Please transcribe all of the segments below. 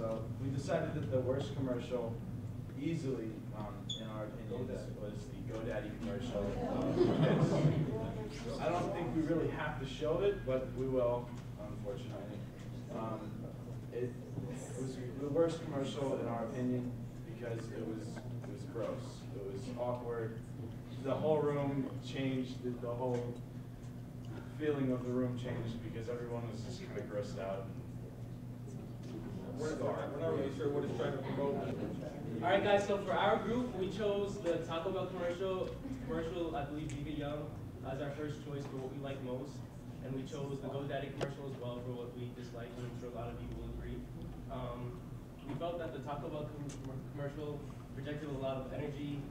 So we decided that the worst commercial, easily, in our opinions, was the GoDaddy commercial. I don't think we really have to show it, but we will, unfortunately. It was the worst commercial in our opinion because it was gross. It was awkward. The whole room changed. The whole feeling of the room changed because everyone was just kind of grossed out. We're not really sure what it's trying to promote. All right, guys. So for our group, we chose the Taco Bell commercial. I believe Leave It Young, as our first choice for what we like most, and we chose the GoDaddy commercial as well for what we disliked, and I'm sure a lot of people will agree. We felt that the Taco Bell commercial projected a lot of energy,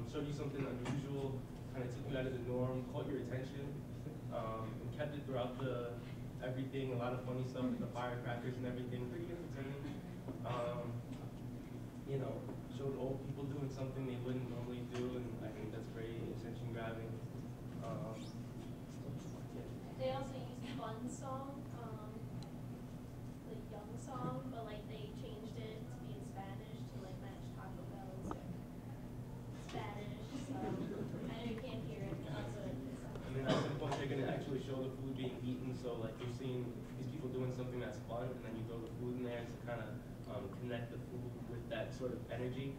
showed you something unusual, kind of took you out of the norm, caught your attention, and kept it throughout everything. A lot of funny stuff with the firecrackers and everything, pretty entertaining. You know, showed old people doing something they wouldn't normally do, and I think that's very attention grabbing. They also used Fun Song, the Young song, but like they changed it to be in Spanish to like match Taco Bell's Spanish. So I know you can't hear it, but that's what it is. And then at some point they're gonna actually show the food being eaten, so like you're seeing these people doing something that's fun, and then you throw the food in there to kind of connect the food with that sort of energy.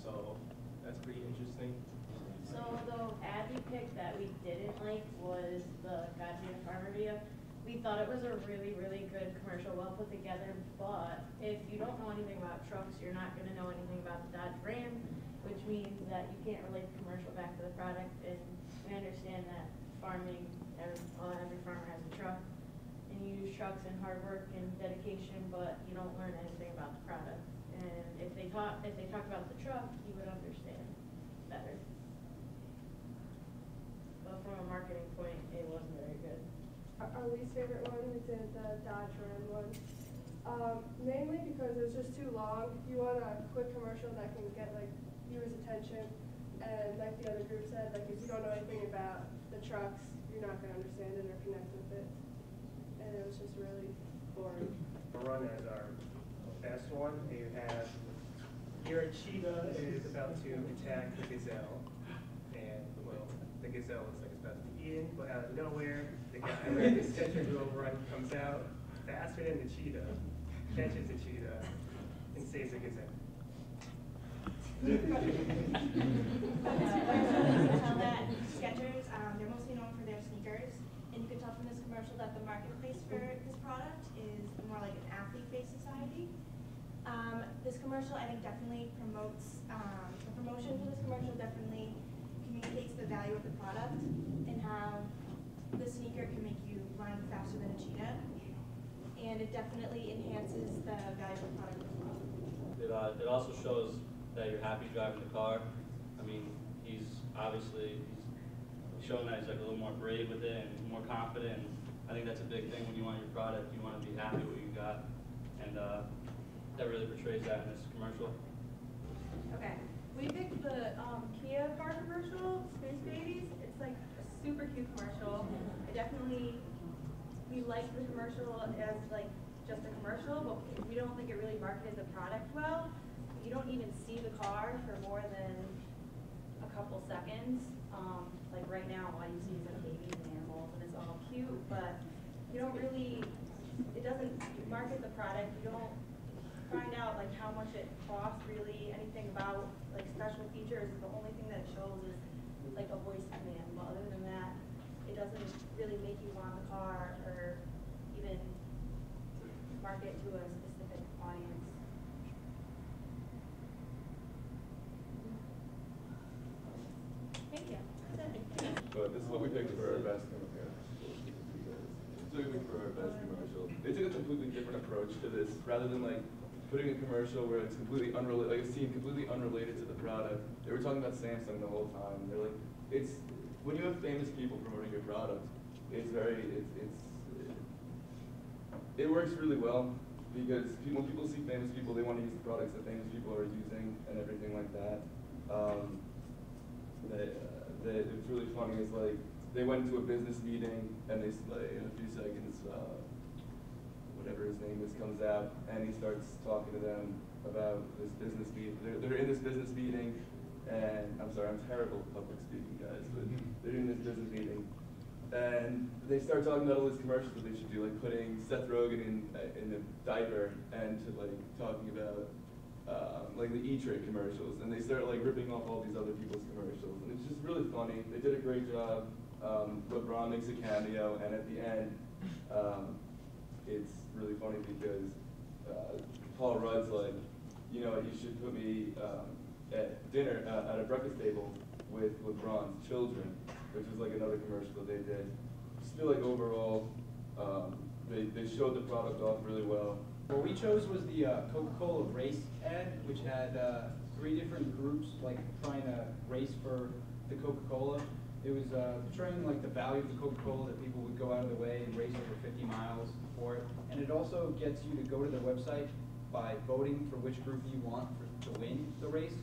So that's pretty interesting. So the ad we picked that we didn't like was the Godzilla Farmer video. We thought it was a really, really good commercial, well put together, but if you don't know anything about trucks, you're not going to know anything about the Dodge brand, which means that you can't relate the commercial back to the product. And we understand that farming, every farmer has a truck, and you use trucks and hard work and dedication, but you don't learn anything about the product. And if they talk about the truck, you would understand better. But from a marketing point, it wasn't very good. Our least favorite one, we did the Dodge Ram one. Mainly because it was just too long. You want a quick commercial that can get like viewers' attention, and like the other group said, like if you don't know anything about the trucks, you're not going to understand it or connect with it. And it was just really boring. We'll run as our best one. You have here a cheetah is about to attack the gazelle, and well, the gazelle looks like it's about to be eaten, but out of nowhere, the guy with his center overrun comes out faster than the cheetah, catches the cheetah, and saves the gazelle. Tell that Skechers, they're mostly known for their sneakers, and you can tell from this commercial that the marketplace for this product is more like an athlete-based society. This commercial, I think, definitely promotes, the promotion for this commercial definitely communicates the value of the product and how the sneaker can make you run faster than a cheetah, and it definitely enhances the value of the product as well. It also shows that you're happy driving the car. I mean, he's showing that he's like a little more brave with it and more confident. And I think that's a big thing when you want your product. You want to be happy with what you got, and that really portrays that in this commercial. Okay, we picked the Kia car commercial, Space Babies. It's like a super cute commercial. We liked the commercial as like just a commercial, but we don't think it really marketed the product well. You don't even see the car for more than a couple seconds. Like right now, all you see is like babies and animals, and it's all cute, but you don't really, it doesn't market the product. You don't find out like how much it costs really, anything about like special features. The only thing that it shows is like a voice command, but other than that, it doesn't really make you want the car or even market to a specific audience. Thank you. But this is what we picked for our best commercial. They took a completely different approach to this, rather than like putting a commercial where it's completely unrelated, like a scene completely unrelated to the product. They were talking about Samsung the whole time. They're like, it's when you have famous people promoting your product, it works really well because when people see famous people, they want to use the products that famous people are using and everything like that. It's really funny. It's like they went into a business meeting and they like in a few seconds whatever his name is, comes out, and he starts talking to them about this business meeting. They're in this business meeting, and I'm sorry, I'm terrible at public speaking, guys, but they're in this business meeting, and they start talking about all these commercials that they should do, like putting Seth Rogen in a diaper, and to like talking about like the E-Trade commercials, and they start like ripping off all these other people's commercials, and it's just really funny. They did a great job. LeBron makes a cameo, and at the end, it's really funny because Paul Rudd's like, you know, you should put me at dinner, at a breakfast table with LeBron's children, which was like another commercial that they did. Just feel like overall, they showed the product off really well. What we chose was the Coca-Cola race ad, which had 3 different groups like trying to race for the Coca-Cola. It was portraying like the value of the Coca-Cola, that people would go out of their way and race over 50 miles for it. And it also gets you to go to their website by voting for which group you want to win the race.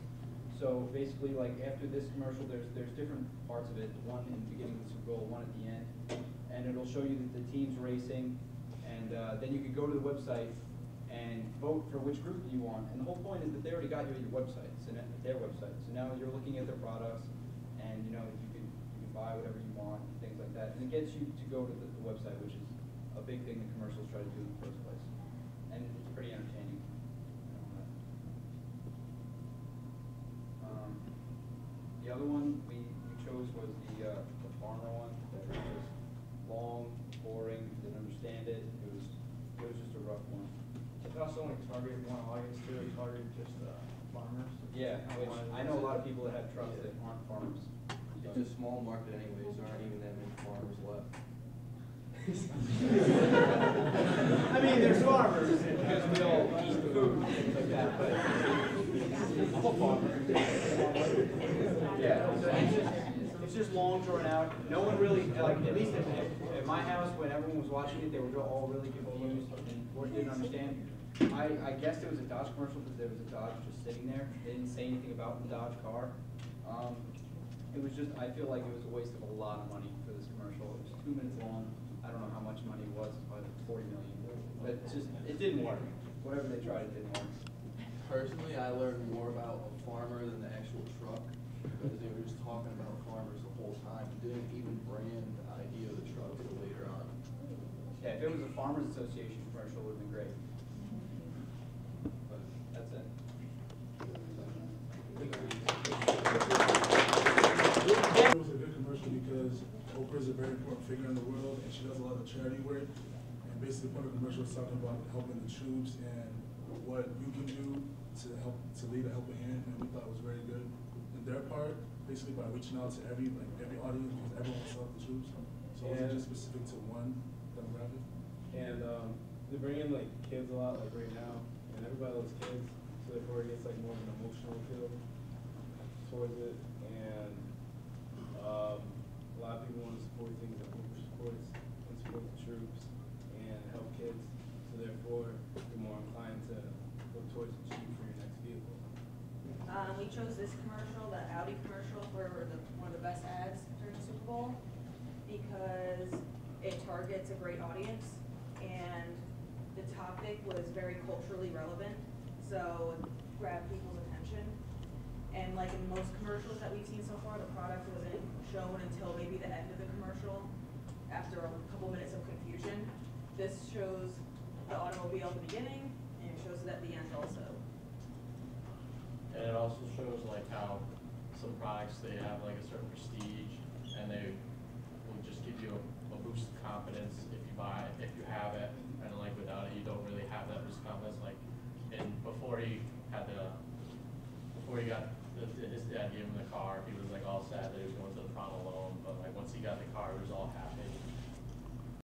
So basically, like after this commercial, there's different parts of it. One in the beginning of the Super Bowl, one at the end, and it'll show you the teams racing, and then you could go to the website and vote for which group you want. And the whole point is that they already got you at your website, so their website. So now you're looking at their products, and you know you can buy whatever you want, things like that. And it gets you to go to the website, which is a big thing that commercials try to do in the first place. And it's pretty entertaining. The other one we chose was the farmer one. That was just long, boring, didn't understand it. It was just a rough one. It's also only targeted one audience too, or targeted just farmers. Yeah, which I know a lot of people that have trucks that aren't farmers. It's a small market anyways, there aren't even that many farmers left. I mean, there's farmers, because we all eat food and things like that, but I'm a farmer. Yeah, so it's just long, drawn out. No one really, like, at least at my house, when everyone was watching it, they were all really confused and didn't understand. I guessed it was a Dodge commercial because there was a Dodge just sitting there. They didn't say anything about the Dodge car. It was just, I feel like it was a waste of a lot of money for this commercial. It was 2 minutes long. I don't know how much money it was, probably like 40 million. But it didn't work. Whatever they tried, it didn't work. Personally, I learned more about a farmer than the actual truck, because they were just talking about farmers the whole time. Didn't even brand the idea of the truck until later on. Yeah, if it was a Farmers Association commercial, it would have been great. But that's it. It was a good commercial because Oprah is a very important figure in the world, and she does a lot of charity work. And basically, part of the commercial was talking about helping the troops and what you can do to help to lead a helping hand, and we thought it was very good. And their part, basically by reaching out to every audience, because everyone wants to help the troops. So it wasn't just specific to one demographic. And they bring in like kids a lot, like right now, and everybody loves kids, so therefore it gets like more of an emotional feel towards it. And a lot of people want to support things that Uber supports and support the troops and help kids, so therefore you're more inclined to look towards the Jeep for your next vehicle. We chose this commercial, the Audi commercial, for one of the best ads during the Super Bowl, because it targets a great audience, and the topic was very culturally relevant, so it grabbed people's attention. And like in most commercials that we've seen so far, the product wasn't shown until maybe the end of the commercial, after a couple minutes of confusion. This shows the automobile at the beginning, and it shows it at the end also. And it also shows like how some products, they have like a certain prestige, and they will just give you a boost of confidence if you have it. And like without it, you don't really have that boost of confidence. Like, and before he got his dad gave him the car, he was like all sad that he was going to the prom alone. But like once he got the car, he was all happy.